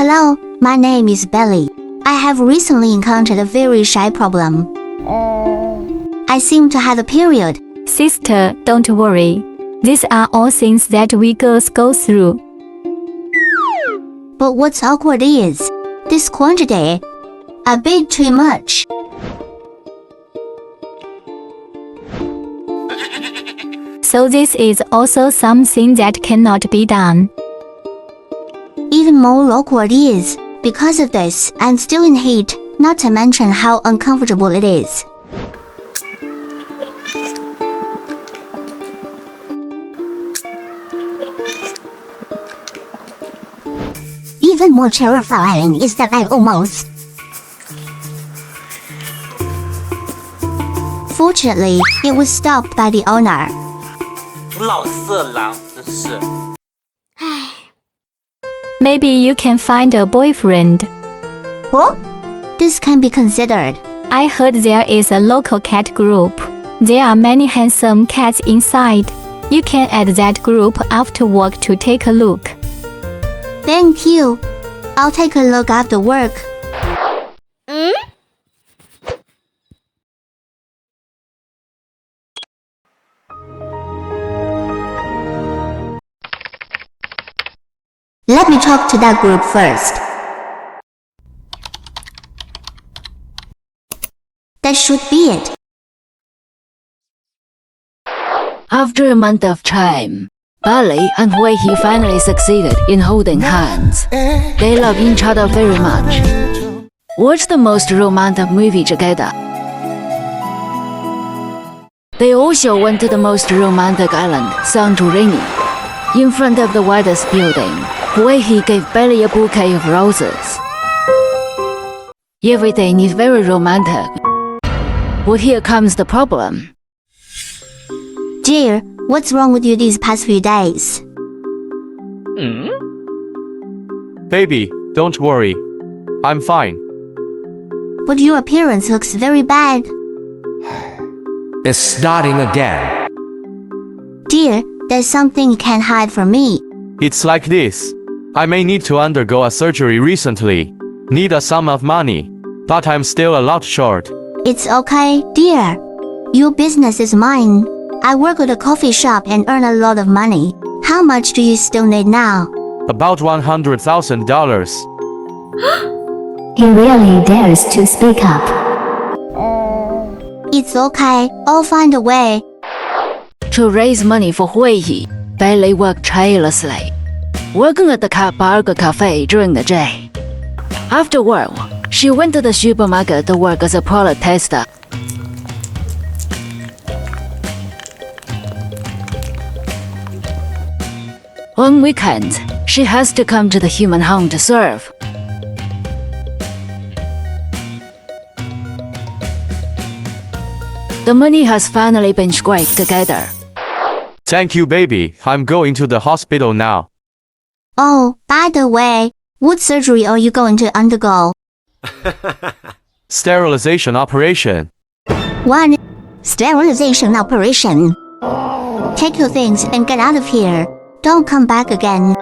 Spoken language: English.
Hello, my name is Belly. I have recently encountered a very shy problem. I seem to have a period. Sister, don't worry. These are all things that we girls go through. But what's awkward is, this quantity, a bit too much. So this is also something that cannot be done. Even more awkward is, because of this, I'm still in heat, not to mention how uncomfortable it is. Even more terrifying is that I almost... Fortunately, it was stopped by the owner. 老色狼，真是。 Maybe you can find a boyfriend. What? This can be considered. I heard there is a local cat group. There are many handsome cats inside. You can add that group after work to take a look. Thank you. I'll take a look after work. Let me talk to that group first. That should be it. After a month of time, Belly and Ohayou finally succeeded in holding hands. They love each other very much. Watch the most romantic movie together. They also went to the most romantic island, Santorini. In front of the widest building, Ohayou gave Belly a bouquet of roses. Everything is very romantic. But here comes the problem. Dear, what's wrong with you these past few days? Baby, don't worry. I'm fine. But your appearance looks very bad. It's starting again. Dear, there's something you can't hide from me. It's like this. I may need to undergo a surgery recently. Need a sum of money. But I'm still a lot short. It's okay, dear. Your business is mine. I work at a coffee shop and earn a lot of money. How much do you still need now? About $100,000. He really dares to speak up. It's okay. I'll find a way. To raise money for Ohayou, Belly worked tirelessly, working at the cat bar cafe during the day. After work, she went to the supermarket to work as a product tester. On weekends, she has to come to the human home to serve. The money has finally been scraped together. Thank you, baby. I'm going to the hospital now. Oh, by the way, what surgery are you going to undergo? Sterilization operation. One sterilization operation. Take your things and get out of here. Don't come back again.